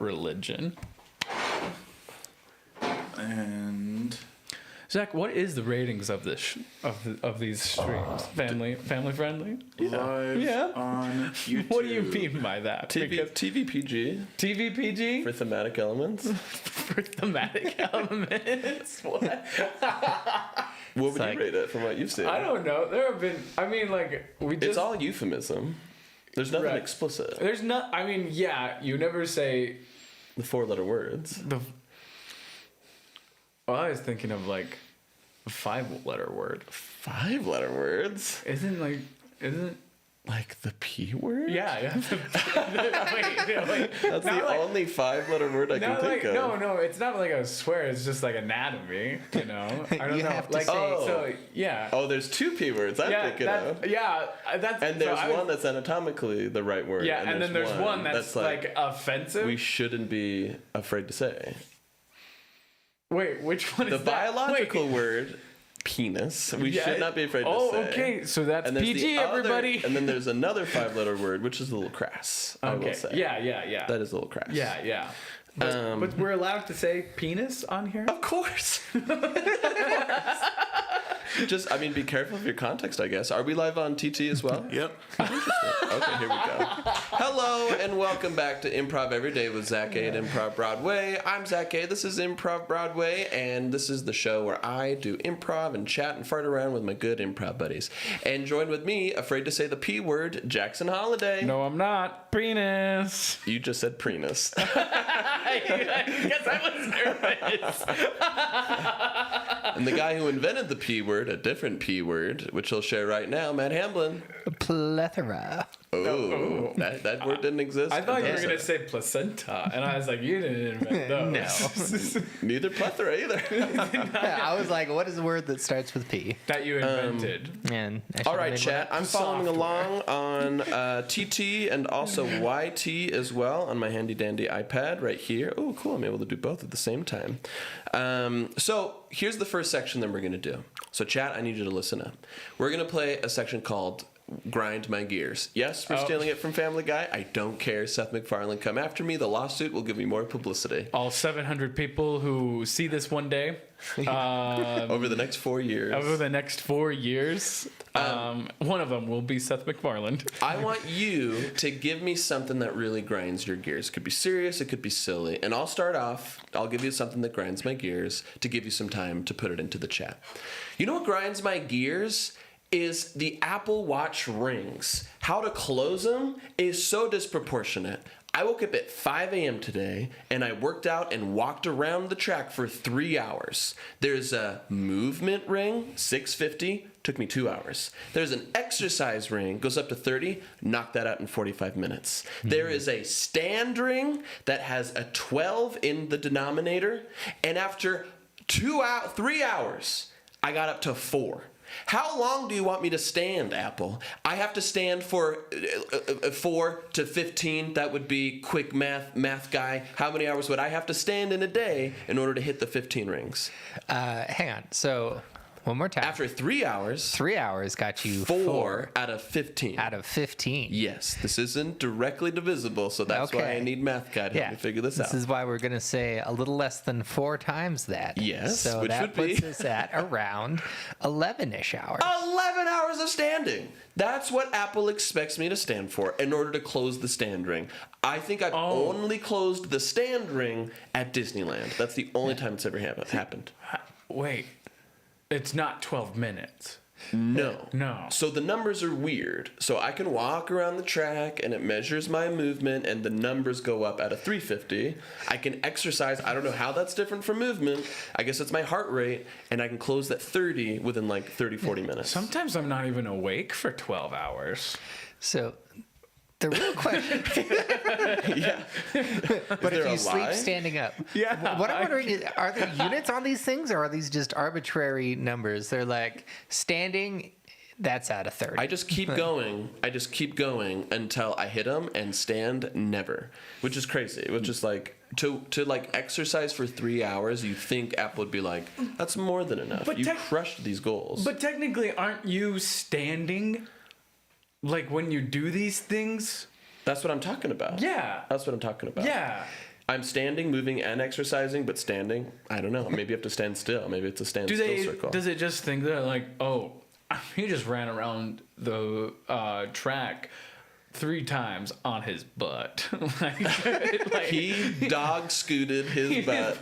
religion. And Zach, what is the ratings of this of these streams? Family friendly? live on YouTube. What do you mean by that? TVPG. TVPG? For thematic elements. For thematic elements? What? What would you rate it from what you've seen? I don't know. There have been, I mean, like, It's all euphemism. There's nothing explicit. There's not, I mean, yeah, you never say The 4-letter words. Well, I was thinking of like a 5-letter word. 5-letter words? Isn't Like the P word? yeah. Wait. That's the only 5-letter word I can think of. No, it's not like a swear. It's just like anatomy. You know, I don't You know. have to Like, say- so yeah. Oh, there's 2 P words I'm thinking of. Yeah, that's. And there's one that's anatomically the right word. Yeah, and then there's one that's like offensive. we shouldn't be afraid to say. Wait, which one is The that? biological Wait. word, penis, we Yeah, should not be afraid to say. Oh, okay, so that's And there's PG, the other- everybody. And then there's another 5-letter word, which is a little crass, I will Okay. say. Yeah. That is a little crass. Yeah. But we're allowed to say penis on here? Of course. Just, I mean, be careful of your context, I guess. Are we live on TT as well? Yep. Okay, here we go. Hello, and welcome back to Improv Every Day with Zach A. at ImprovBroadway. I'm Zach A. This is ImprovBroadway, and this is the show where I do improv and chat and fart around with my good improv buddies. And joined with me, afraid to say the P word, Jackson Holladay. No, I'm not. Penis. You just said prenis. I guess I was nervous. And the guy who invented the P word, a different P word, which he'll share right now, Matt Hamblin. Plethora. Oh, that word didn't exist. I thought you were going to say placenta, and I was like, you didn't invent those. No. Neither plethora either. I was like, what is the word that starts with P? That you invented. And All right, chat. I'm following Software. along on TT and also YT as well on my handy dandy iPad right here. Oh, cool. I'm able to do both at the same time. So here's the first section that we're going to do. So, chat, I need you to listen up. We're going to play a section called Grind My Gears. Yes, we're stealing it from Family Guy. I don't care. Seth MacFarlane, come after me. The lawsuit will give me more publicity. All 700 people who see this one day. Over the next 4 years. Over the next 4 years. One of them will be Seth MacFarlane. I want you to give me something that really grinds your gears. It could be serious, it could be silly. And I'll start off. I'll give you something that grinds my gears to give you some time to put it into the chat. You know what grinds my gears? Is the Apple Watch rings. How to close them is so disproportionate. I woke up at 5 a.m. today, and I worked out and walked around the track for 3 hours. There's a movement ring, 650, took me 2 hours. There's an exercise ring, goes up to 30, knocked that out in 45 minutes. There is a stand ring that has a 12 in the denominator, and after 3 hours, I got up to 4. How long do you want me to stand, Apple? I have to stand for 4 to 15. That would be quick math guy. How many hours would I have to stand in a day in order to hit the 15 rings? Hang on. So, one more time. After 3 hours, 3 hours got you 4 out of 15. out of 15. Yes, this isn't directly divisible, so that's why I Okay. need math guy to help me figure this out. This is why we're going to say a little less than 4 times that. Yes, So which that would be- puts us at around 11-ish hours. 11 hours of standing. That's what Apple expects me to stand for in order to close the stand ring. I think I've only closed the stand ring at Disneyland. That's the only time it's ever happened. Wait, it's not 12 minutes. No. No. So the numbers are weird. So I can walk around the track and it measures my movement and the numbers go up at a 350. I can exercise. I don't know how that's different from movement. I guess it's my heart rate, and I can close that 30 within like 30, 40 minutes. Sometimes I'm not even awake for 12 hours. So the real question, Yeah. but if you sleep standing up, Yeah, what I'm wondering is, are there units on these things, or are these just arbitrary numbers? They're like standing, that's out of 30. I just keep going. Until I hit them, and stand never, which is crazy. Which is like to like exercise for 3 hours. You think Apple would be like, that's more than enough. But You crushed these goals. But technically, aren't you standing like when you do these things? That's what I'm talking about. Yeah. That's what I'm talking about. Yeah. I'm standing, moving, and exercising, but standing, I don't know. Maybe you have to stand still. Maybe it's a standstill circle. Does it just think that like, oh, he just ran around the track 3 times on his butt? like, he dog scooted his butt.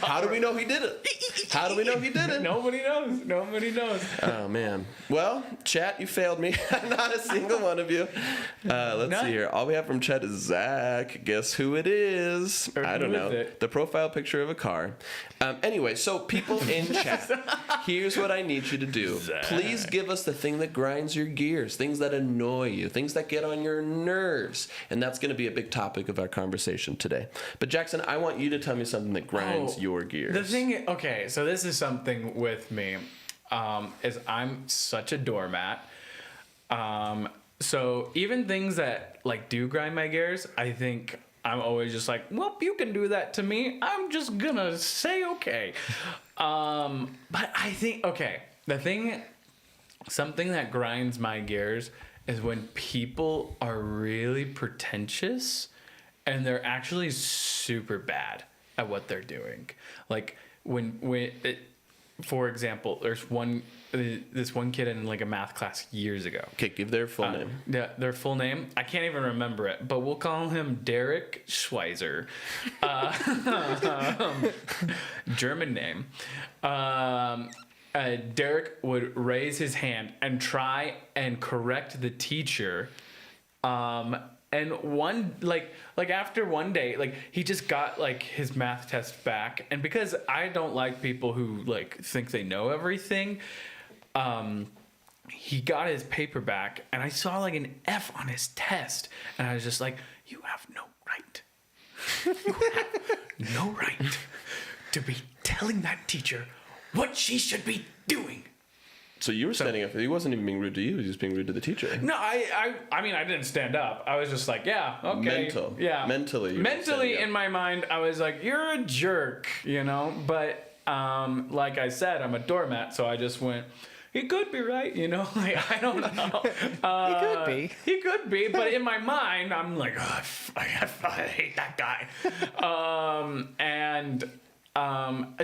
How do we know he did it? How do we know he did it? Nobody knows. Oh, man. Well, chat, you failed me. Not a single one of you. Let's see here. All we have from chat is Zach. Guess who it is? I don't know. The profile picture of a car. Anyway, so people in chat, here's what I need you to do. Zach. Please give us the thing that grinds your gears, things that annoy you, things that get on your nerves. And that's going to be a big topic of our conversation today. But Jackson, I want you to tell me something that grinds your gears. The thing, okay, so this is something with me, is I'm such a doormat. So even things that like do grind my gears, I think I'm always just like, well, you can do that to me. I'm just gonna say okay. But I think, okay, something that grinds my gears is when people are really pretentious and they're actually super bad at what they're doing. Like for example, there's this one kid in like a math class years ago. Okay, give their full name. Yeah, their full name. I can't even remember it, but we'll call him Derek Schweizer. German name. Derek would raise his hand and try and correct the teacher. And after one day, like he just got like his math test back, and because I don't like people who like think they know everything, he got his paper back, and I saw like an F on his test, and I was just like, you have no right. You have no right to be telling that teacher what she should be doing. So you were standing up. He wasn't even being rude to you. He was just being rude to the teacher. No, I mean, I didn't stand up. I was just like, yeah, okay. Mentally in my mind, I was like, you're a jerk, you know? But like I said, I'm a doormat, so I just went, he could be right, you know? Like, I don't know. He could be, but in my mind, I'm like, oh, I hate that guy.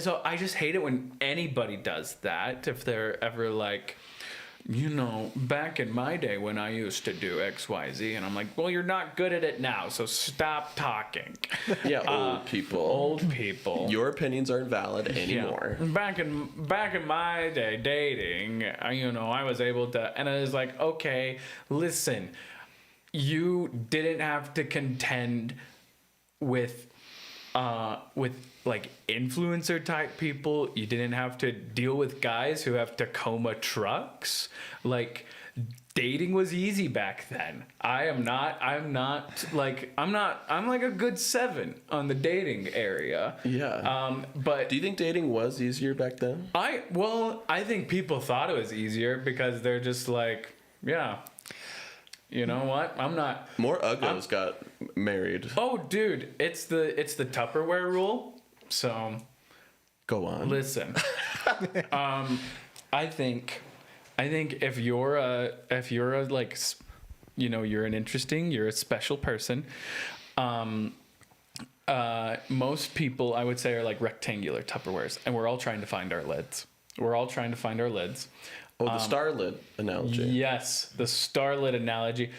So I just hate it when anybody does that. If they're ever like, you know, back in my day when I used to do X, Y, Z, and I'm like, well, you're not good at it now, so stop talking. Yeah, old people. Your opinions aren't valid anymore. Yeah. Back in my day, dating, I was able to, and I was like, okay, listen, you didn't have to contend with like influencer type people. You didn't have to deal with guys who have Tacoma trucks. Like, dating was easy back then. I'm like a good 7 on the dating area. Yeah. But do you think dating was easier back then? I think people thought it was easier because they're just like, yeah, you know what? I'm not. More uggos got married. Oh, dude, it's the Tupperware rule. So, go on. Listen, I think if you're like, you know, you're a special person. Most people, I would say, are like rectangular Tupperwares, and we're all trying to find our lids. Oh, the starlet analogy. Yes, the starlet analogy.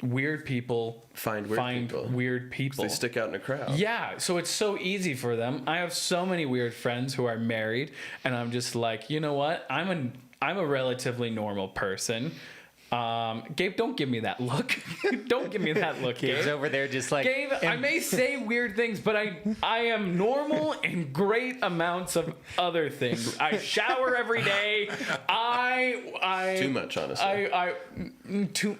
Weird people find weird people. They stick out in a crowd. Yeah, so it's so easy for them. I have so many weird friends who are married, and I'm just like, you know what? I'm a relatively normal person. Gabe, don't give me that look. Don't give me that look, Gabe. Gabe's over there just like... Gabe, I may say weird things, but I am normal in great amounts of other things. I shower every day. Too much, honestly.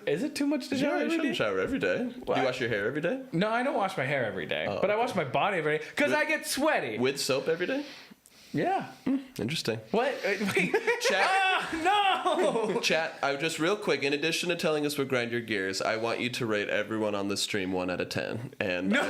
Is it too much to shower every day? You shower every day. What? Do you wash your hair every day? No, I don't wash my hair every day. But I wash my body every day because I get sweaty. With soap every day? Yeah. Interesting. What? Wait. Chat. No. Chat, just real quick, in addition to telling us what grind your gears, I want you to rate everyone on the stream 1 out of 10. And no.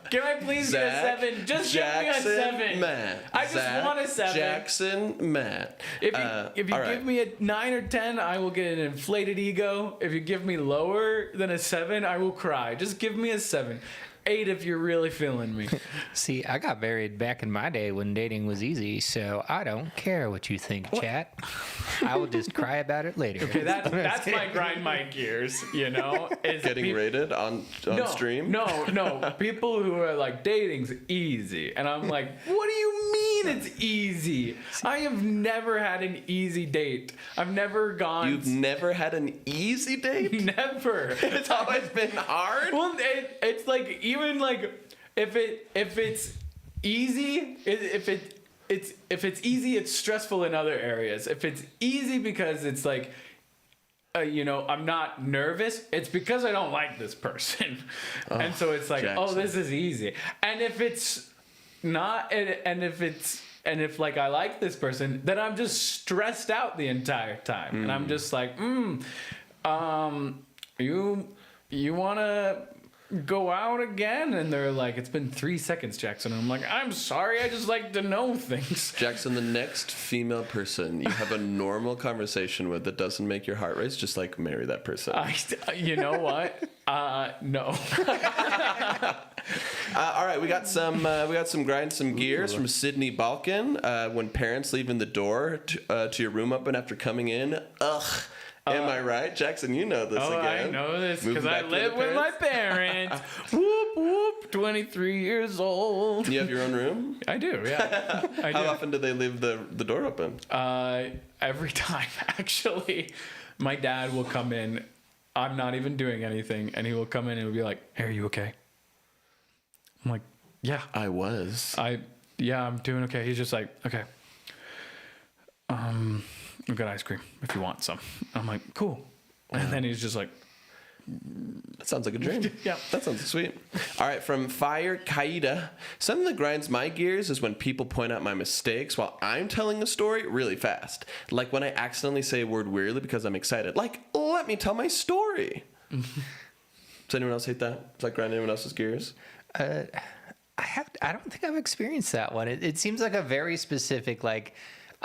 Can I please Zach, get a 7? Just Jackson, give me a 7. Matt. I just want a 7. Jackson, Matt. If you give me a 9 or 10, I will get an inflated ego. If you give me lower than a 7, I will cry. Just give me a 7. 8 if you're really feeling me. See, I got married back in my day when dating was easy, so I don't care what you think, chat. I will just cry about it later. Okay, that's my grind my gears, you know? Is Getting rated on stream? No. People who are like, dating's easy. And I'm like, what do you mean it's easy? I have never had an easy date. I've never gone... You've never had an easy date? Never. It's always been hard? Well, it's like, even like, if it's easy, if it's easy, it's stressful in other areas. If it's easy because it's like, you know, I'm not nervous, it's because I don't like this person. And so it's like, Jackson. this is easy. And if it's not, and if like I like this person, then I'm just stressed out the entire time. And I'm just like, you want to go out again? And they're like, it's been 3 seconds, Jackson. And I'm like, I'm sorry, I just like to know things. Jackson, the next female person you have a normal conversation with that doesn't make your heart race, just like marry that person. You know what? No. All right, we got some grind some gears from Sydney Balkan. When parents leaving the door to your room open after coming in, ugh. Am I right? Jackson, you know this again. I know this because I live with my parents. Whoop, whoop, 23 years old. You have your own room? I do, yeah. How often do they leave the door open? Every time, actually. My dad will come in. I'm not even doing anything. And he will come in and he'll be like, hey, are you okay? I'm like, yeah. I was. Yeah, I'm doing okay. He's just like, okay. I've got ice cream if you want some. I'm like, cool. And then he's just like, that sounds like a dream. Yeah. That sounds sweet. All right, from Fire Kaida. Something that grinds my gears is when people point out my mistakes while I'm telling a story really fast. Like when I accidentally say a word weirdly because I'm excited. Like, let me tell my story. Does anyone else hate that? Does that grind anyone else's gears? I don't think I've experienced that one. It seems like a very specific, like,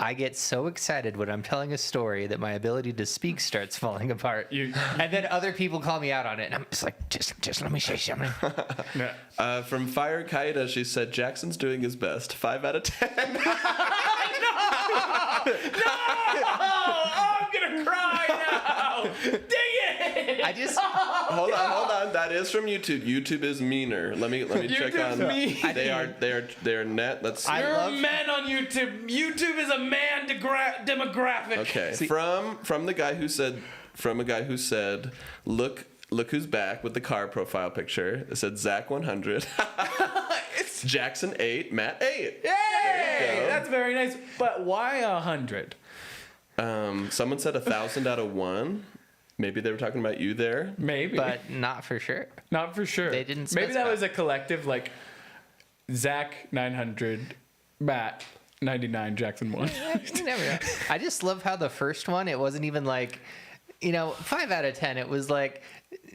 I get so excited when I'm telling a story that my ability to speak starts falling apart. And then other people call me out on it. And I'm just like, just let me say something. From Fire Kaida, she said, Jackson's doing his best. 5 out of 10. no! I'm going to cry now. Dang it. Hold on. That is from YouTube. YouTube is meaner. Let me check on. Mean. They are net. You're a man on YouTube. YouTube is a man demographic. Okay. From a guy who said, look who's back with the car profile picture. It said Zach 100. It's Jackson 8, Matt 8. Yay! That's very nice. But why 100? Someone said 1,000 out of 1. Maybe they were talking about you there. Maybe. But not for sure. Not for sure. They didn't specify. Maybe that was a collective, like, Zach 900, Matt 99, Jackson 1. You never know. I just love how the first one, it wasn't even like, 5 out of 10. It was like,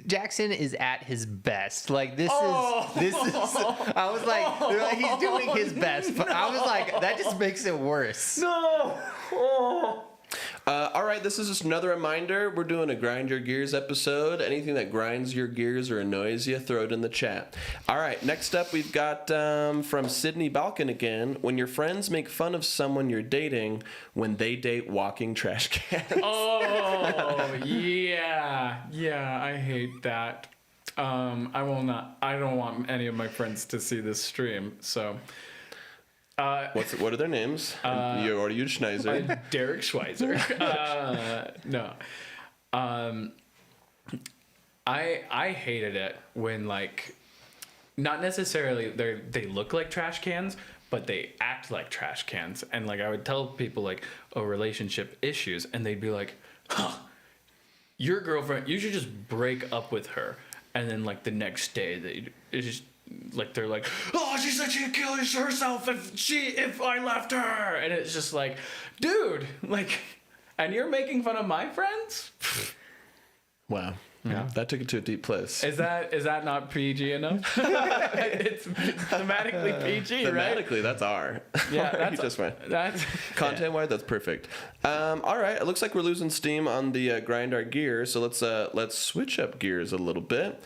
Jackson is at his best. Like, this is, I was like, he's doing his best. But I was like, that just makes it worse. No. All right, this is just another reminder. We're doing a Grind Your Gears episode. Anything that grinds your gears or annoys you, throw it in the chat. All right, next up we've got from Sydney Balkan again. When your friends make fun of someone you're dating when they date walking trash cans. Oh, yeah. Yeah, I hate that. I don't want any of my friends to see this stream, so... What are their names? You already used Schneiser. Derek Schweizer. No. I hated it when, like, not necessarily they look like trash cans, but they act like trash cans. And, like, I would tell people, like, relationship issues, and they'd be like, your girlfriend, you should just break up with her. And then, like, the next day, they're like, oh, she said she'd kill herself if I left her. And it's just like, dude, like, and you're making fun of my friends? Wow. Yeah. That took it to a deep place. Is that not PG enough? It's thematically PG, right? Thematically, that's R. Yeah, that's content-wise, that's perfect. All right, it looks like we're losing steam on the grind our gear, so let's switch up gears a little bit.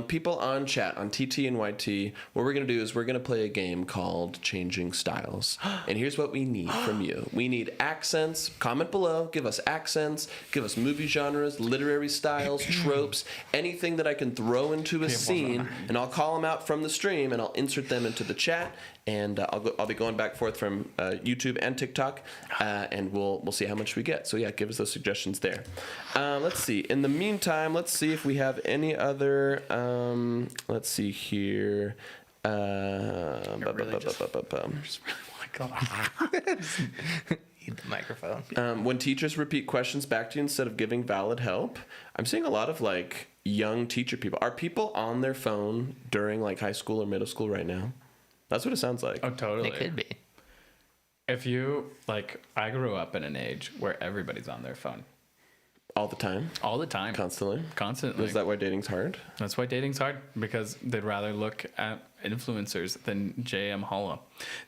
People on chat, on TT and YT, what we're going to do is we're going to play a game called Changing Styles. And here's what we need from you. We need accents. Comment below. Give us accents. Give us movie genres, literary styles, tropes, anything that I can throw into a scene. And I'll call them out from the stream, and I'll insert them into the chat. And I'll be going back and forth from YouTube and TikTok, and we'll see how much we get. So yeah, give us those suggestions there. Let's see. In the meantime, let's see if we have any other. Let's see here. Eat the microphone. When teachers repeat questions back to you instead of giving valid help, I'm seeing a lot of like young teacher people. Are people on their phone during like high school or middle school right now? That's what it sounds like. Oh, totally. It could be. If you, like, I grew up in an age where everybody's on their phone. All the time? All the time. Constantly? Constantly. Is that why dating's hard? That's why dating's hard, because they'd rather look at influencers than J.M. Holla.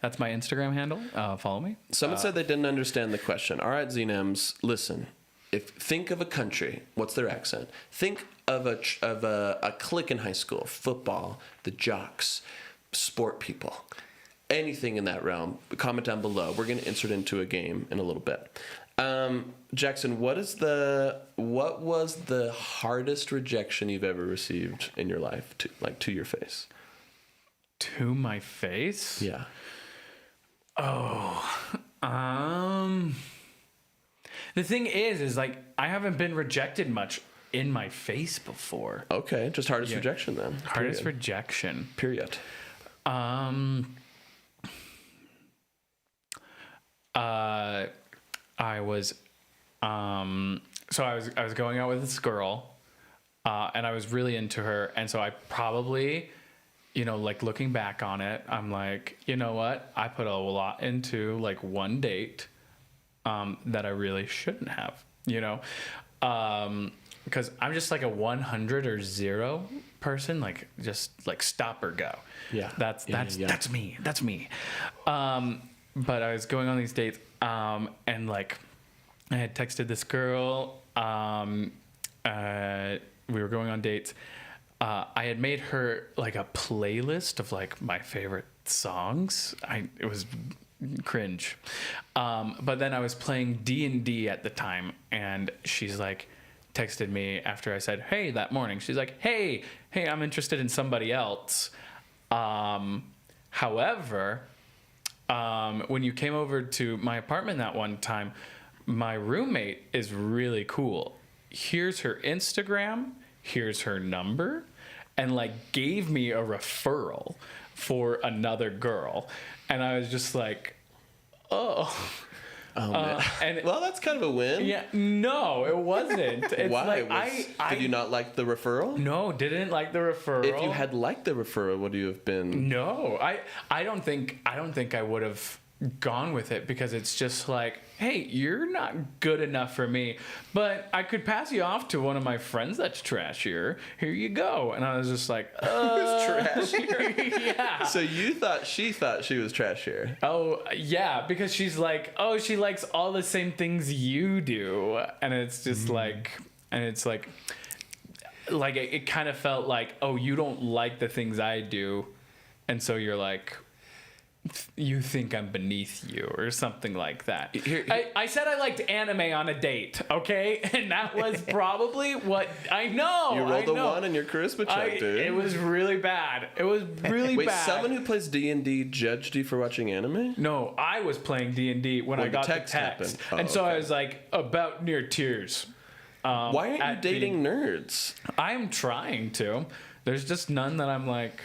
That's my Instagram handle. Follow me. Someone said they didn't understand the question. All right, ZNMs, listen. Think of a country. What's their accent? Think of a clique in high school. Football, the jocks, sport people, anything in that realm. Comment down below. We're going to insert into a game in a little bit. Jackson, what was the hardest rejection you've ever received in your life, to your face? To my face? Yeah. Oh, the thing is like I haven't been rejected much in my face before. Okay, just hardest rejection then. Hardest rejection. Period. I was going out with this girl, and I was really into her, and so I probably, like looking back on it, I'm like, you know what? I put a lot into like one date, that I really shouldn't have, because I'm just like a 100 or 0 person, like just like stop or go. Yeah. That's me. That's me. But I was going on these dates, and like I had texted this girl, we were going on dates. I had made her like a playlist of like my favorite songs. It was cringe. But then I was playing D&D at the time, and she's like texted me after I said, hey, that morning. She's like, hey, I'm interested in somebody else. However, when you came over to my apartment that one time, my roommate is really cool. Here's her Instagram, here's her number, and like gave me a referral for another girl. And I was just like, oh man. Well, that's kind of a win. Yeah, no, it wasn't. It's Why? Like, did you not like the referral? No, didn't like the referral. If you had liked the referral, would you have been? No, I don't think I would have gone with it, because it's just like, hey, you're not good enough for me, but I could pass you off to one of my friends that's trashier. Here you go. And I was just like, who's trashier? Yeah. So she thought she was trashier. Oh, yeah, because she's like, oh, she likes all the same things you do. And it's just like, and it's like it kind of felt like, oh, you don't like the things I do, and so you're like, you think I'm beneath you or something like that. I said I liked anime on a date, okay? And that was probably what I know. You rolled a 1 in your charisma check, dude. It was really bad. It was really bad. Wait, someone who plays D&D judged you for watching anime? No, I was playing D&D when I got the text. And so I was like about near tears. Why aren't you dating nerds? I'm trying to. There's just none that I'm like...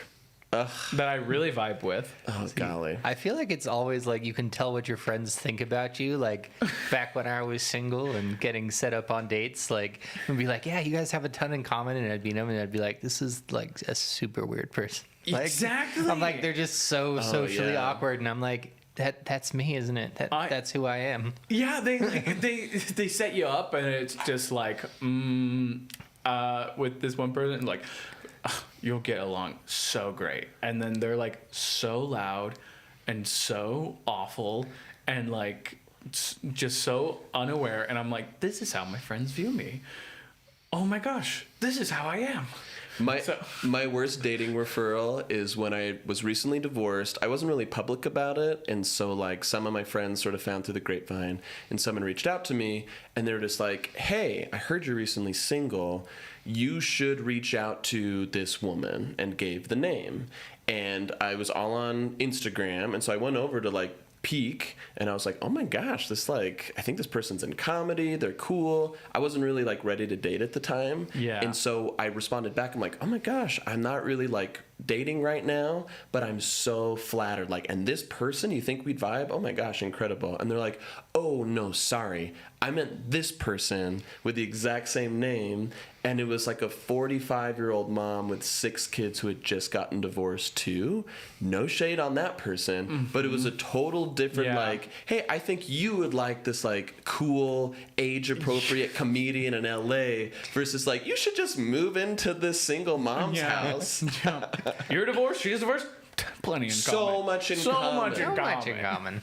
that I really vibe with. Oh, golly. I feel like it's always like you can tell what your friends think about you. Like back when I was single and getting set up on dates, like it'd be like, yeah, you guys have a ton in common. And I'd be them and I'd be like, this is like a super weird person. Like, exactly. I'm like, they're just so socially awkward. And I'm like, that's me, isn't it? That's who I am. Yeah, they set you up, and it's just like, with this one person, like, you'll get along so great, and then they're like so loud and so awful and like just so unaware, and I'm like, this is how my friends view me. Oh my gosh, this is how I am. My worst dating referral is when I was recently divorced. I wasn't really public about it, and so like some of my friends sort of found through the grapevine, and someone reached out to me, and they were just like, "Hey, I heard you're recently single. You should reach out to this woman," and gave the name. And I was all on Instagram, and so I went over to like peek, and I was like, oh my gosh, this like, I think this person's in comedy, they're cool. I wasn't really like ready to date at the time. Yeah. And so I responded back, I'm like, oh my gosh, I'm not really like dating right now, but I'm so flattered. Like, and this person, you think we'd vibe? Oh my gosh, incredible. And they're like, oh no, sorry, I meant this person with the exact same name. And it was like a 45-year-old mom with 6 kids who had just gotten divorced too. No shade on that person, but it was a total different like, hey, I think you would like this like cool, age-appropriate comedian in LA versus like, you should just move into this single mom's house. You're divorced, she's divorced. Plenty in common. So much in common.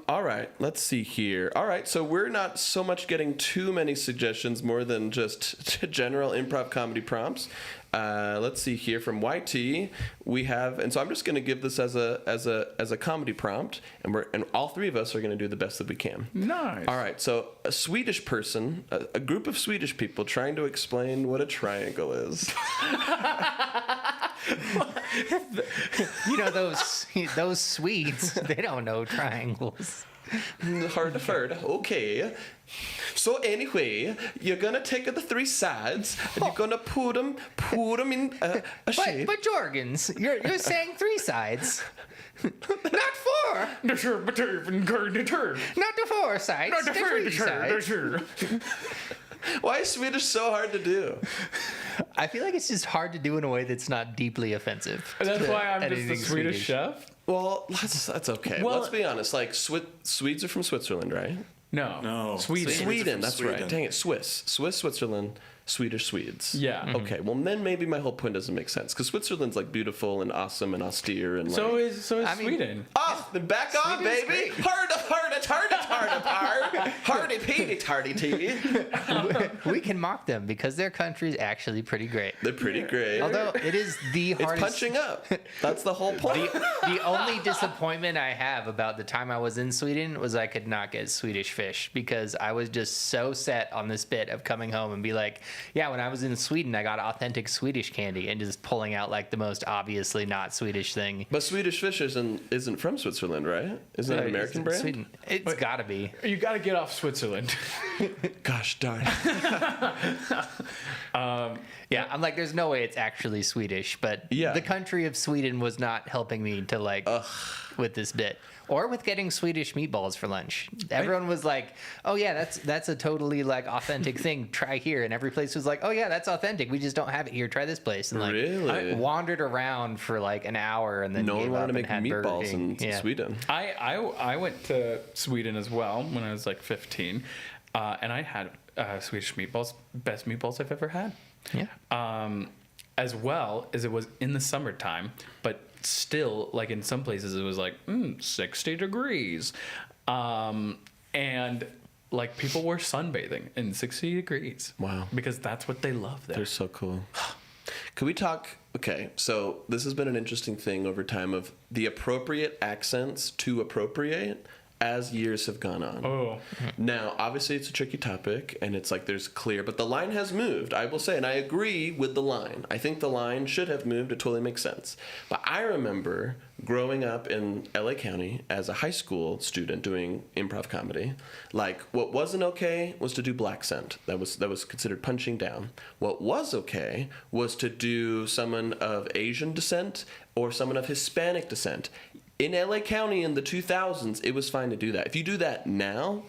All right, let's see here. All right, so we're not so much getting too many suggestions more than just general improv comedy prompts. Let's see here from YT. We have, and so I'm just going to give this as a comedy prompt, and all 3 of us are going to do the best that we can. Nice. All right, so a Swedish person, a group of Swedish people trying to explain what a triangle is. You know those Swedes, they don't know triangles. Hard to heard. Okay. So anyway, you're gonna take the 3 sides and you're gonna put them in a shape. But Jorgens, you're saying 3 sides, not 4. Not the 4 sides. Not the 3 sides. Why is Swedish so hard to do? I feel like it's just hard to do in a way that's not deeply offensive. That's why I'm just the Swedish chef? Well, that's okay. Well, let's be honest. Like, Swedes are from Switzerland, right? No. Sweden, that's right. Dang it, Swiss, Switzerland, Swedish Swedes. Yeah. Mm-hmm. Okay, well, then maybe my whole point doesn't make sense, because Switzerland's, like, beautiful and awesome and austere and, like... So is Sweden. Then back on, baby! Hardy-peedy-tardy-tea. We can mock them, because their country's actually pretty great. They're pretty great. Although it is the hardest... It's punching up. That's the whole point. The only disappointment I have about the time I was in Sweden was I could not get Swedish fish, because I was just so set on this bit of coming home and be like, yeah, when I was in Sweden, I got authentic Swedish candy, and just pulling out like the most obviously not Swedish thing. But Swedish fish isn't from Switzerland, right? Isn't it an American brand? Sweden. It's got to be. You got to get off Switzerland. Gosh darn. Yeah, I'm like, there's no way it's actually Swedish, but the country of Sweden was not helping me to like with this bit. Or with getting Swedish meatballs for lunch. Everyone was like, oh yeah, that's a totally like authentic thing. Try here. And every place was like, oh yeah, that's authentic. We just don't have it here. Try this place. And like I wandered around for like an hour and then no one wanted to make meatballs in Sweden. I went to Sweden as well when I was like 15. And I had Swedish meatballs, best meatballs I've ever had. Yeah. As well as it was in the summertime, but still, like in some places, it was like 60 degrees, and like people were sunbathing in 60 degrees. Wow! Because that's what they love there. They're so cool. Could we talk? Okay, so this has been an interesting thing over time of the appropriate accents to appropriate as years have gone on. Oh. Now, obviously, it's a tricky topic, and it's like there's clear, but the line has moved, I will say, and I agree with the line. I think the line should have moved. It totally makes sense. But I remember growing up in LA County as a high school student doing improv comedy. Like, what wasn't okay was to do black accent. That was considered punching down. What was okay was to do someone of Asian descent or someone of Hispanic descent. In LA County in the 2000s, it was fine to do that. If you do that now,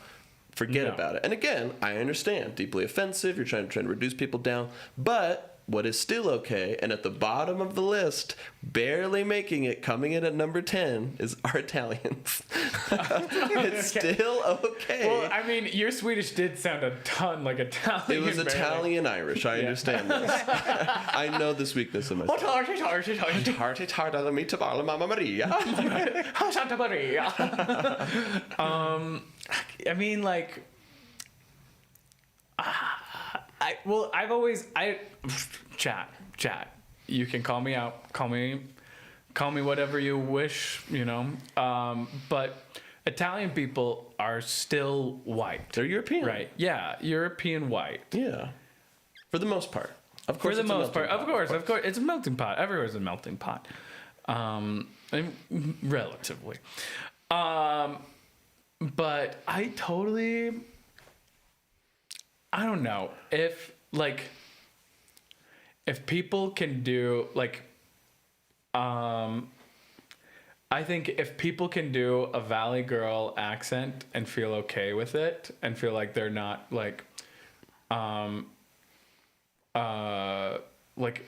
forget about it. And again, I understand, deeply offensive, you're trying to reduce people down, but what is still okay, and at the bottom of the list, barely making it, coming in at number 10, is our Italians. It's still okay. Well, I mean, your Swedish did sound a ton like Italian. It was Italian-Irish, I understand this. I know this weakness in myself. Mamma Maria. Santa Maria. I mean, like... chat. You can call me out. Call me whatever you wish, but Italian people are still white. They're European. Right. Yeah. European white. Yeah. For the most part. Of course. For the most part. Of course. It's a melting pot. Everywhere's a melting pot. Relatively. But I don't know if people can do I think if people can do a Valley Girl accent and feel okay with it and feel like they're not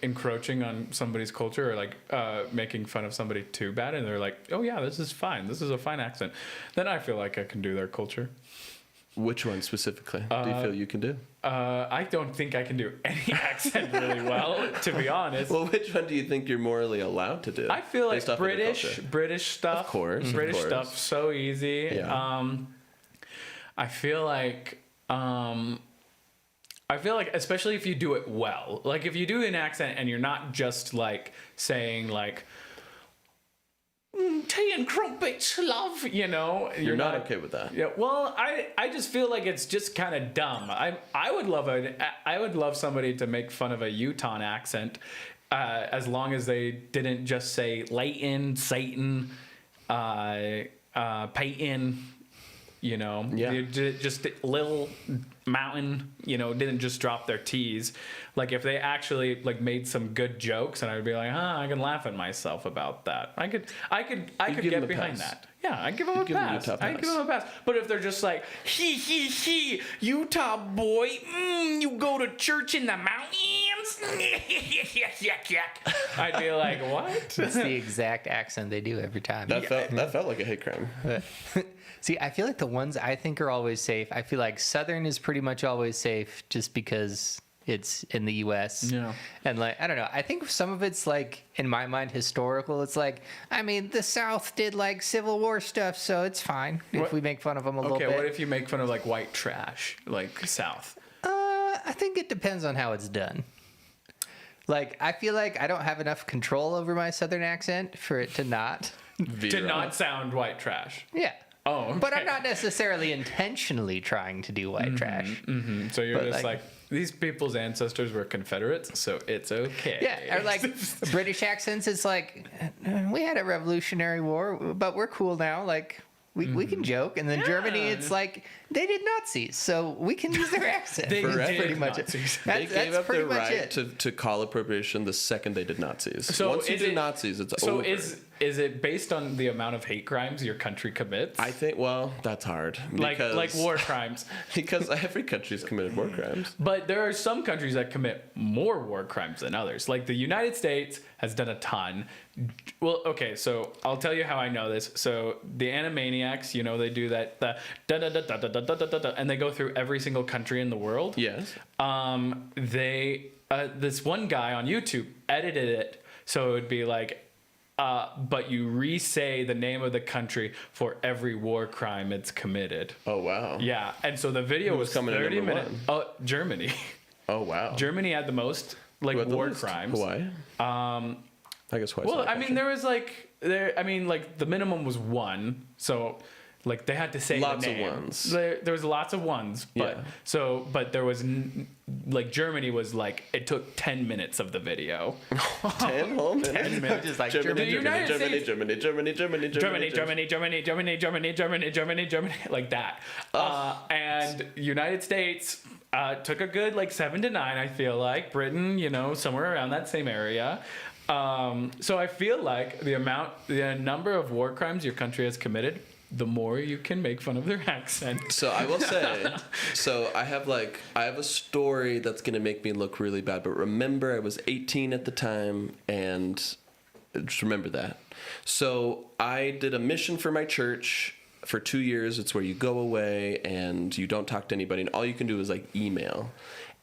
encroaching on somebody's culture or making fun of somebody too bad, and they're like, oh yeah, this is fine, this is a fine accent, then I feel like I can do their culture. Which one specifically do you feel you can do? I don't think I can do any accent really well, to be honest. Well, which one do you think you're morally allowed to do? I feel like British stuff. Of course. British stuff, so easy. Yeah. I feel like especially if you do it well. Like if you do an accent and you're not just saying tea and crumpets, love, You're not okay with that. Yeah, well, I just feel like it's just kind of dumb. I would love somebody to make fun of a Utah accent, as long as they didn't just say Leighton, Satan, Peyton, just Lil Mountain, didn't just drop their T's. Like if they actually made some good jokes, and I'd be like, I can laugh at myself about that. I could get behind that. Yeah, I'd give them a pass. I'd give them a pass. But if they're just like, he, Utah boy, you go to church in the mountains, I'd be like, what? It's the exact accent they do every time. That felt like a hate crime. See, I feel like the ones I think are always safe, I feel like Southern is pretty much always safe just because it's in the U.S. Yeah. And I don't know. I think some of it's in my mind, historical. It's the South did Civil War stuff, so it's fine if we make fun of them a little bit. Okay, what if you make fun of white trash, South? I think it depends on how it's done. I feel like I don't have enough control over my Southern accent for it to not sound white trash. Yeah. Oh, okay. But I'm not necessarily intentionally trying to do white trash. Mm-hmm. So you're just these people's ancestors were Confederates, so it's okay. Yeah, or British accents, it's we had a Revolutionary War, but we're cool now. We can joke. And then Germany, it's they did Nazis, so we can use their accent. They pretty much Nazis. They gave up their right to call appropriation the second they did Nazis. So once you do Nazis, it's over. So is it based on the amount of hate crimes your country commits? I think, that's hard. Like war crimes. Because every country's committed war crimes. But there are some countries that commit more war crimes than others. Like the United States has done a ton. Well, okay, so I'll tell you how I know this. So the Animaniacs, they do that, and they go through every single country in the world. Yes. This one guy on YouTube edited it so it would be but you re-say the name of the country for every war crime it's committed. Oh, wow. Yeah, and so the video was 30 minutes. Germany. Oh, wow. Germany had the most war crimes. Hawaii? I guess Hawaii. Well, I mean, there was the minimum was 1, so they had to say lots the name. of ones. There was lots of ones, but but there was Germany was it took 10 minutes of the video. 10 whole minutes. 10 minutes. Just Germany, like that. And United States took a good 7 to 9. I feel like Britain, somewhere around that same area. So I feel like the number of war crimes your country has committed, the more you can make fun of their accent. So I will say, I have a story that's going to make me look really bad, but remember I was 18 at the time, and just remember that. So I did a mission for my church for 2 years. It's where you go away and you don't talk to anybody, and all you can do is email.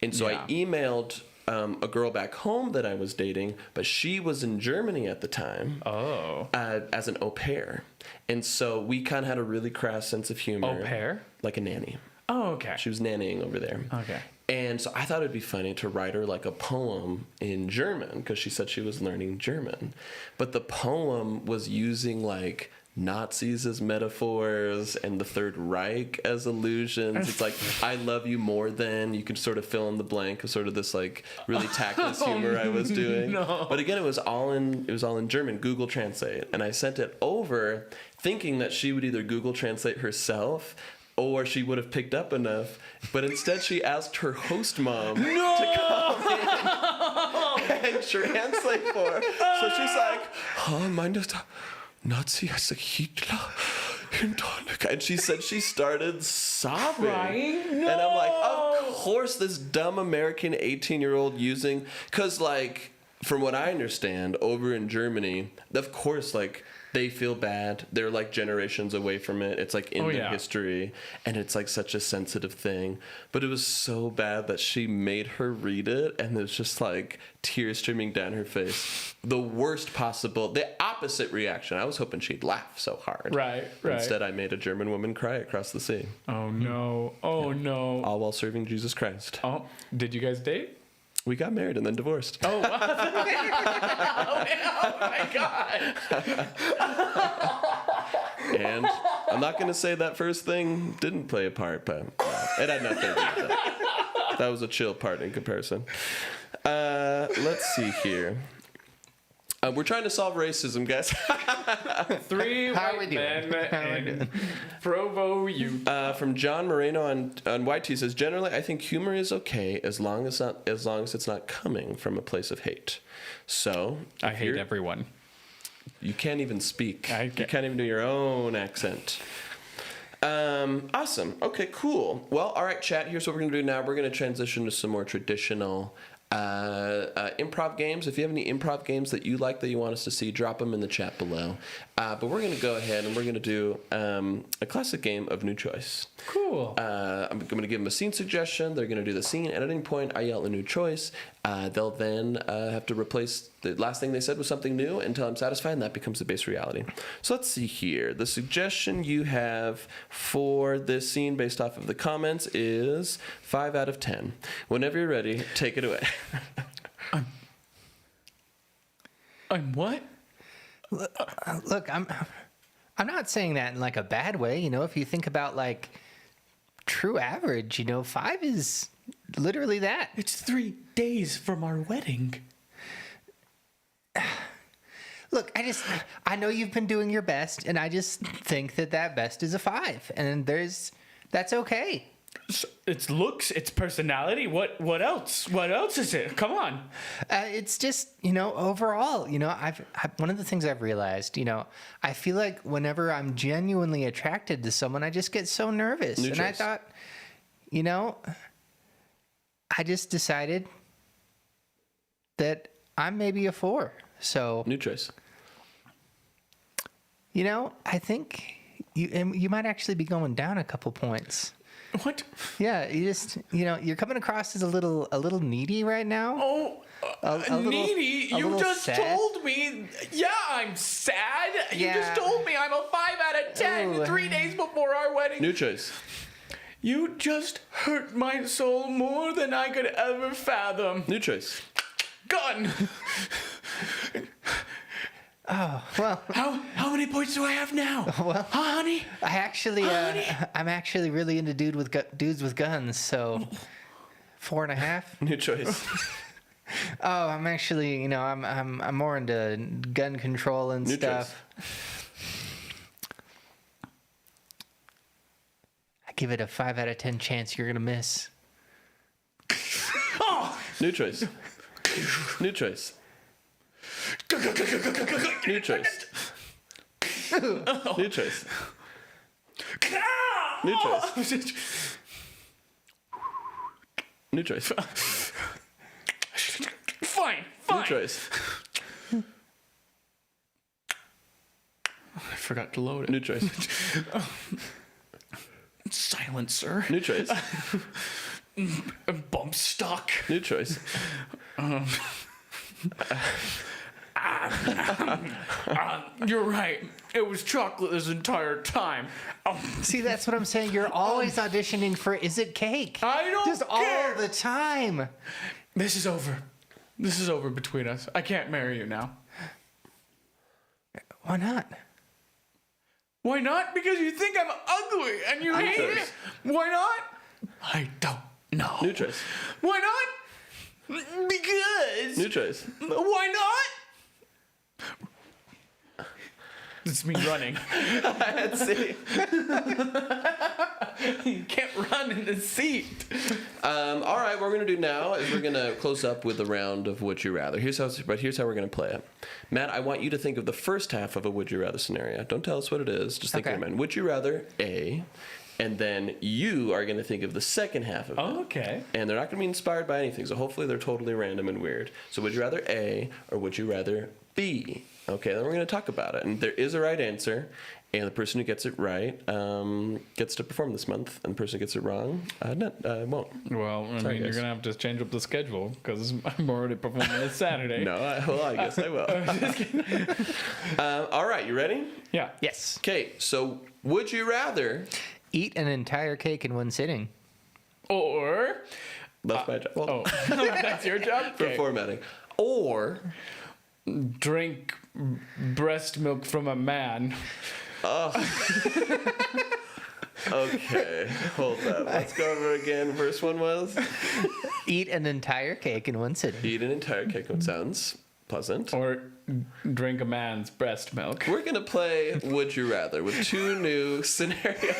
And so I emailed a girl back home that I was dating, but she was in Germany at the time. Oh. As an au pair. And so we kind of had a really crass sense of humor. Au pair? Like a nanny. Oh, okay. She was nannying over there. Okay. And so I thought it'd be funny to write her like a poem in German because she said she was learning German. But the poem was using like Nazis as metaphors and the Third Reich as allusions. It's like, I love you more than, you can sort of fill in the blank of sort of this like really tactless humor I was doing. No. But again, it was all in German, Google Translate. And I sent it over thinking that she would either Google Translate herself or she would have picked up enough, but instead she asked her host mom to come in and translate for her. So she's like, oh, mein Nazi heißt Hitler. And she said she started sobbing. Crying? No. And I'm like, of course this dumb American 18-year-old using, because like, from what I understand, over in Germany, of course, like, they feel bad. They're like generations away from it. It's like in their history, and it's like such a sensitive thing. But it was so bad that she made her read it, and there's just like tears streaming down her face. The worst possible, the opposite reaction. I was hoping she'd laugh so hard. Right. Instead, I made a German woman cry across the sea. Oh no. Oh no. All while serving Jesus Christ. Oh, did you guys date? We got married and then divorced. Oh, wow. Oh my God. And I'm not going to say that first thing didn't play a part, but it had nothing to do with that. That was a chill part in comparison. Let's see here. We're trying to solve racism, guys. 3 white men in Provo, Utah. From John Moreno on YT says, generally, I think humor is okay as long as it's not coming from a place of hate. So I hate everyone. You can't even speak. You can't even do your own accent. Awesome. Okay, cool. Well, all right, chat. Here's what we're going to do now. We're going to transition to some more traditional improv games. If you have any improv games that you like that you want us to see, drop them in the chat below. But we're going to go ahead and we're going to do a classic game of New Choice. Cool. I'm going to give them a scene suggestion. They're going to do the scene. At any point, I yell a new choice. They'll then have to replace the last thing they said with something new until I'm satisfied, and that becomes the base reality. So let's see here. The suggestion you have for this scene based off of the comments is 5 out of 10. Whenever you're ready, take it away. I'm what? Look, I'm not saying that in like a bad way. You know, if you think about like true average, you know, 5 is literally that. It's 3 days from our wedding. Look, I know you've been doing your best, and I just think that best is a 5, and that's okay. It's looks, it's personality. What else? What else is it? Come on. It's just, you know, overall, you know, I've one of the things I've realized, you know, I feel like whenever I'm genuinely attracted to someone, I just get so nervous. New choice. I thought, you know, I just decided that I'm maybe a 4. So New choice. You know, I think you might actually be going down a couple points. What? Yeah, you're coming across as a little needy right now. Oh, needy? You just told me. Yeah, I'm sad. You just told me I'm a 5 out of 10 3 days before our wedding. New choice. You just hurt my soul more than I could ever fathom. New choice. Gun. Oh, well. How many points do I have now? Well, huh, honey? I'm actually really into dudes with guns, so 4.5. New choice. Oh, I'm actually, you know, I'm more into gun control and New stuff. Choice. I give it a 5 out of 10 chance you're gonna miss. Oh! New choice. New choice. New choice. New choice. New choice. New choice. Fine. New choice. I forgot to load it. New choice. Silencer. New choice. Bump stock. New choice. You're right. It was chocolate this entire time. See, that's what I'm saying. You're always auditioning for is it cake? I don't Just care. all the time. This is over. This is over between us. I can't marry you now. Why not? Why not? Because you think I'm ugly and you hate it. Why not? I don't know. New choice. Why not? Because. New choice. Why not? It's me running. Let's see. You can't run in the seat. All right, what we're going to do now is we're going to close up with a round of Would You Rather. Here's how we're going to play it. Matt, I want you to think of the first half of a Would You Rather scenario. Don't tell us what it is. Just think in your mind. Would you rather A, and then you are going to think of the second half of it. Oh, okay. And they're not going to be inspired by anything, so hopefully they're totally random and weird. So would you rather A or would you rather B? Okay, then we're going to talk about it. And there is a right answer, and the person who gets it right gets to perform this month, and the person who gets it wrong won't. Well, I mean, you're going to have to change up the schedule because I'm already performing this Saturday. No, I guess I will. All right, you ready? Yeah. Yes. Okay, so would you rather... Eat an entire cake in one sitting. Or... That's my job. Well, that's your job? for formatting. Or... Drink breast milk from a man. Okay, hold up. Let's go over again. First one was? Eat an entire cake in one sitting. Eat an entire cake. Sounds pleasant. Or drink a man's breast milk. We're going to play Would You Rather with two new scenarios.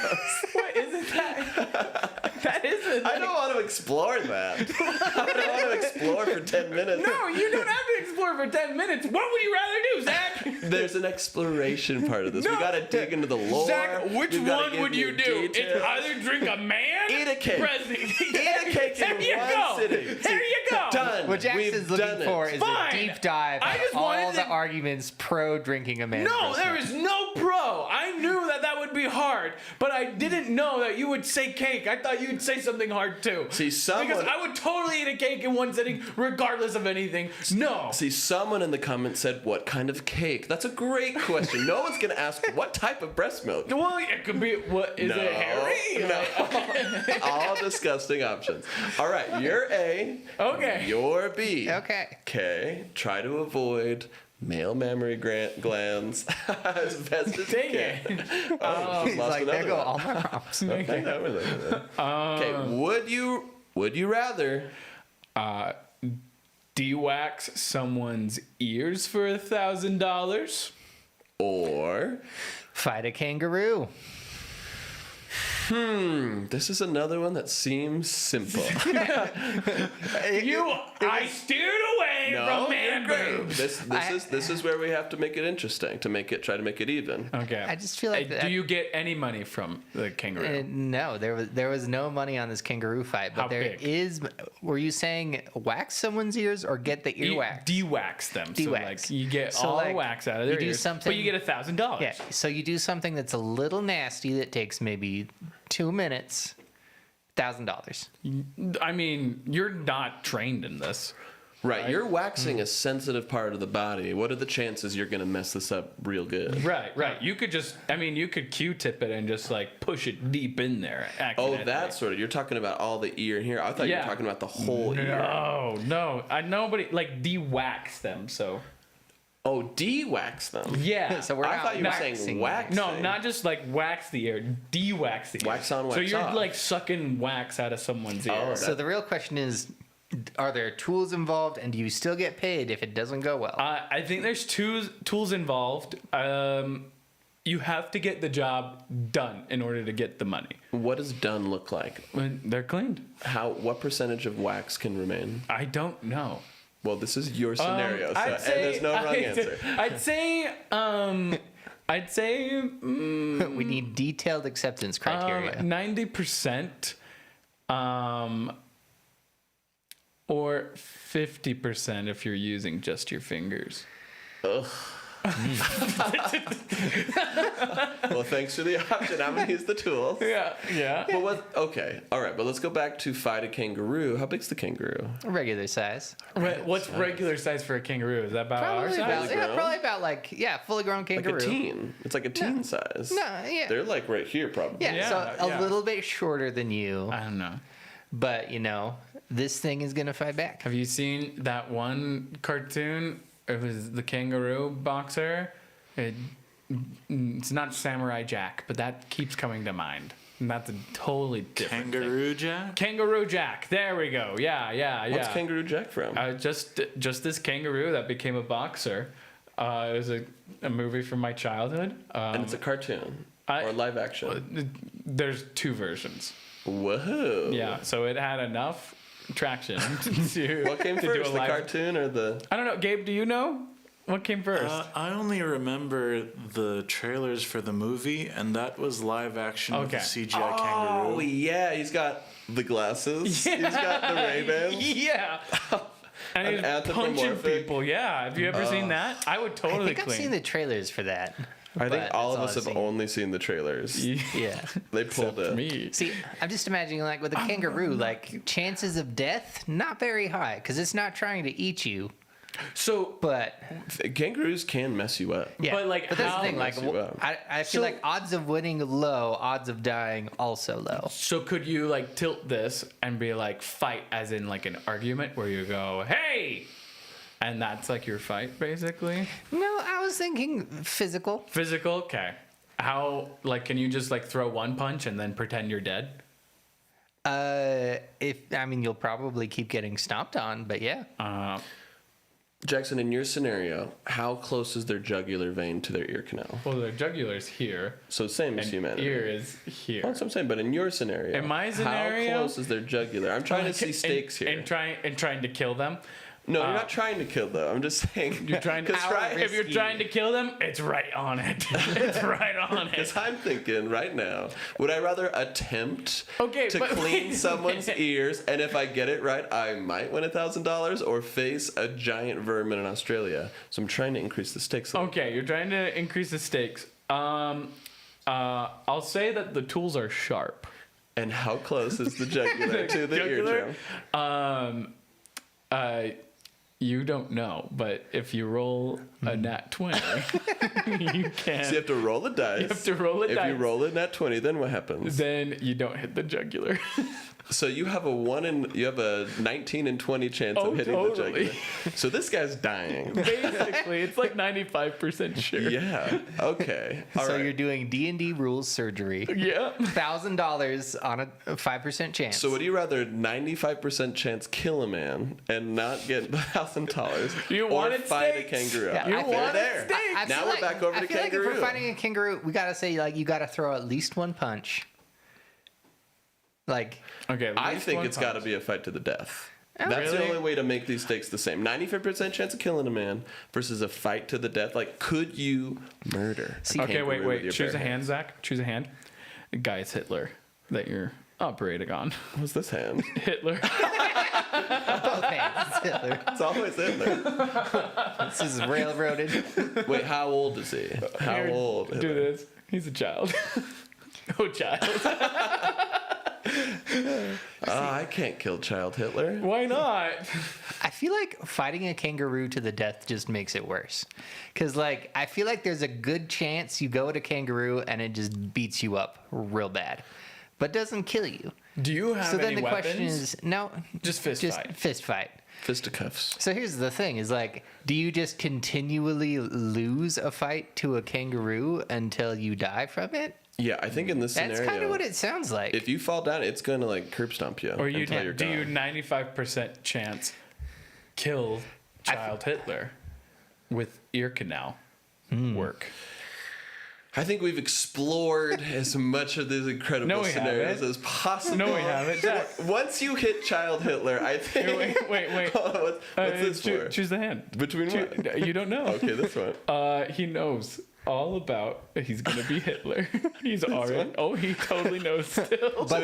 What isn't that? That isn't. I don't want to explore that. I don't want to explore for 10 minutes. No, you don't have to explore for 10 minutes. What would you rather do, Zach? There's an exploration part of this. No. We got to dig into the lore. Zach, which You've gotta one give would me you do? details. It's either drink a man, Eat a cake. Eat a cake in there you one go. sitting. There you go. Done. What Jackson's We've looking done for it. is Fine. a deep dive I on just all wanted the to- arguments pro drinking a man's No, breast there milk. is no pro. I knew that would be hard, but I didn't know that you would say cake. I thought you'd say something hard too. See, someone... Because I would totally eat a cake in one sitting, regardless of anything. No. See, someone in the comments said, what kind of cake? That's a great question. No one's going to ask, what type of breast milk? Well, it could be, what, is it hairy? No. All disgusting options. All right, you're A. Okay. You're B. Okay. Okay, try to avoid male mammary glands as best as Dang you can. it. Oh, He's lost like, there another go one. all my prompts. Okay, would you rather De-wax someone's ears for $1,000? or Fight a kangaroo. this is another one that seems simple. I steered away from man boobs. This is where we have to make it interesting try to make it even. Okay. I just feel like Do you get any money from the kangaroo? no, there was no money on this kangaroo fight, but How there big? is. Were you saying wax someone's ears or get the earwax? De-wax them. De-wax. So like you get So, all like, the wax out of their you do ears, something- but you get $1,000. Yeah. So you do something that's a little nasty that takes maybe 2 minutes. $1,000. I mean, you're not trained in this. Right, you're waxing a sensitive part of the body. What are the chances you're going to mess this up real good? Right. You could you could Q-tip it and just like push it deep in there. Oh, accidentally. that sort of. You're talking about all the ear here. I thought you were Yeah. talking about the whole ear. No. Nobody like de-wax them. So Oh, de-wax them. yeah. So we're I out thought you were waxing. saying wax. No, not just like wax the ear, de-wax the ear. Wax on, wax So you're off. like sucking wax out of someone's ear. Oh, So the real question is, are there tools involved, and do you still get paid if it doesn't go well? I think there's two tools involved. You have to get the job done in order to get the money. What does done look like? When they're cleaned. What percentage of wax can remain? I don't know. Well, this is your scenario, and there's no wrong answer. I'd say We need detailed acceptance criteria. 90%, or 50% if you're using just your fingers. Ugh. Well, thanks for the option. I'm gonna use the tools. Yeah. But what? Okay, all right. But let's go back to fight a kangaroo. How big's the kangaroo? Regular size. What's regular size for a kangaroo? Is that about our Probably size? probably about like fully grown kangaroo. Like a teen. It's like a teen size. No, yeah. They're like right here, probably. Yeah, so a little bit shorter than you. I don't know. But, this thing is going to fight back. Have you seen that one cartoon? It was the kangaroo boxer. It's not Samurai Jack, but that keeps coming to mind. And that's a totally different Kangaroo thing. Jack? Kangaroo Jack. There we go. Yeah. What's Kangaroo Jack from? Just this kangaroo that became a boxer. It was a movie from my childhood. And it's a cartoon or live action. There's two versions. Whoa. Yeah, so it had enough traction to. What came first, the cartoon or the? I don't know, Gabe. Do you know what came first? I only remember the trailers for the movie, and that was live action with the CGI kangaroo. Oh yeah, he's got the glasses. Yeah. He's got the Ray-Bans. Yeah. And he's punching people. Yeah. Have you ever seen that? I would totally. I think I've seen the trailers for that. I think all of us have only seen the trailers. Yeah. They pulled it. Me. See, I'm just imagining like with a kangaroo, like chances of death, not very high because it's not trying to eat you. So, but kangaroos can mess you up. Yeah, but that's the thing. Like, I feel like odds of winning low, odds of dying also low. So could you like tilt this and be like fight as in like an argument where you go, hey, and that's like your fight basically? No, I was thinking physical. Physical, okay. How like can you just like throw one punch and then pretend you're dead? You'll probably keep getting stomped on, but yeah. Jackson, in your scenario, how close is their jugular vein to their ear canal? Well, their jugular's here. So same as humanity. Ear is here. That's what I'm saying. But in your scenario, in my scenario, how close is their jugular? I'm trying to see stakes here. And trying to kill them. No, you're not trying to kill them. I'm just saying. You're trying to. If you're trying to kill them, it's right on it. It's right on it. Because I'm thinking right now, would I rather attempt to clean someone's ears, and if I get it right, I might win $1,000, or face a giant vermin in Australia? So I'm trying to increase the stakes. Okay, you're trying to increase the stakes. I'll say that the tools are sharp. And how close is the jugular to the eardrum? You don't know, but if you roll a nat 20, you can. So you have to roll a dice. You have to roll a dice. If you roll a nat 20, then what happens? Then you don't hit the jugular. So you have a 19 and 20 chance of hitting the jugular. So this guy's dying. Basically, it's like 95% sure. Yeah. Okay. All right. You're doing D&D rules surgery. Yeah. $1,000 on a 5% chance. So would you rather 95% chance kill a man and not get $1,000, you or fight a kangaroo? Yeah, you wanted there. Now we're back over to kangaroo. Like if we're fighting a kangaroo, we gotta say like you gotta throw at least one punch. Like, okay, I think it's got to be a fight to the death. That's the only way to make these stakes the same. 95% chance of killing a man versus a fight to the death. Like, could you murder? Okay, wait. Choose a hand, Zach. Choose a hand. The guy is Hitler that you're operating on. What's this hand? Hitler. both hands. It's Hitler. It's always Hitler. This is railroaded. Wait, how old is he? How old? Do this. He's a child. Oh, child. I can't kill child Hitler. Why not? I feel like fighting a kangaroo to the death just makes it worse. Because, like, I feel like there's a good chance you go at a kangaroo and it just beats you up real bad, but doesn't kill you. Do you have any weapons? So then the question is, no. Just fist fight. Fist fight. Fisticuffs. So here's the thing, is like, do you just continually lose a fight to a kangaroo until you die from it? Yeah, I think in this scenario, that's kind of what it sounds like. If you fall down, it's going to like curb stomp you. Or you 95% chance kill child Hitler with ear canal work. I think we've explored as much of these incredible scenarios as possible. No, we haven't. Zach. Once you hit child Hitler, I think. Wait. What's this for? Choose the hand. Between what? You don't know. Okay, this one. He knows. all about he's gonna be Hitler. He's already. Oh, he totally knows still. But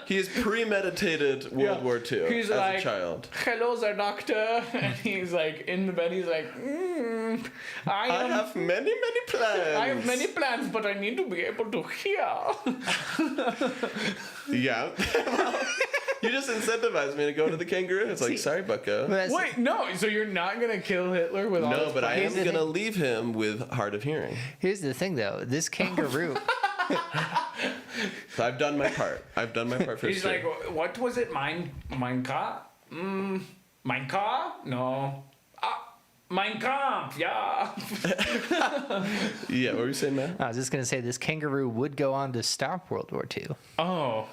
he has premeditated World War II he's as like, a child. Hello there, doctor. And he's like in the bed. He's like, I have many plans. I have many plans, but I need to be able to hear. Yeah. You just incentivized me to go to the kangaroo. It's like, sorry, bucko. Wait, no. So you're not gonna kill Hitler with all No, his but I plans? am gonna leave him with hard of hearing. Here's the thing, though. This kangaroo. So I've done my part. I've done my part for He's sure. like, what was it? Mein Kampf? Mein Kampf? No. Mein Kampf, yeah. Yeah, what were you saying, man? I was just gonna say this kangaroo would go on to stop World War II. Oh.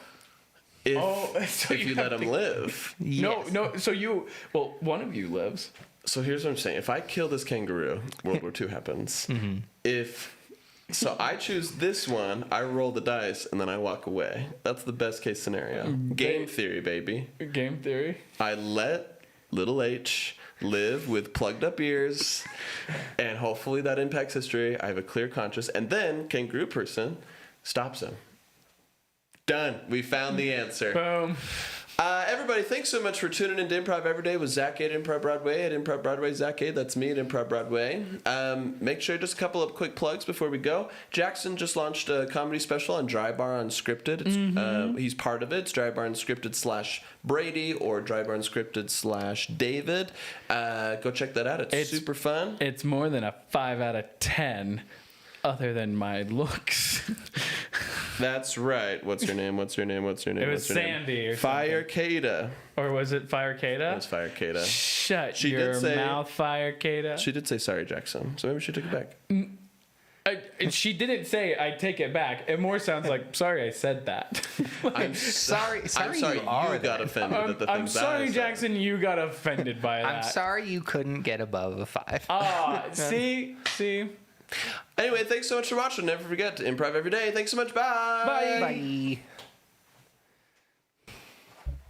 If you let him live. Yes. No. So one of you lives. So here's what I'm saying. If I kill this kangaroo, World War II happens. So I choose this one, I roll the dice, and then I walk away. That's the best case scenario. Game theory, baby. Game theory. I let little H live with plugged up ears, and hopefully that impacts history. I have a clear conscience, and then kangaroo person stops him. Done. We found the answer. Boom. Everybody, thanks so much for tuning in to Improv Every Day with Zach at Improv Broadway. At Improv Broadway, Zach A. That's me at Improv Broadway. Make sure just a couple of quick plugs before we go. Jackson just launched a comedy special on Dry Bar Unscripted. He's part of it. It's Dry Bar Unscripted / Brady or Dry Bar Unscripted / David. Go check that out. It's super fun. It's more than a 5 out of 10, other than my looks. That's right. What's her name? What's her name? What's her name? It was Sandy or Fire Cada. Or was it Fire Cada? It was Fire Cada. Shut your mouth, Fire Cada. She did say sorry, Jackson. So maybe she took it back. She didn't say I take it back. It more sounds like sorry I said that. I'm sorry. You got offended at the things I'm sorry, I said. Jackson. You got offended by that. I'm sorry you couldn't get above a 5. See. Anyway, thanks so much for watching. Never forget to improv every day. Thanks so much. Bye. Bye. Bye.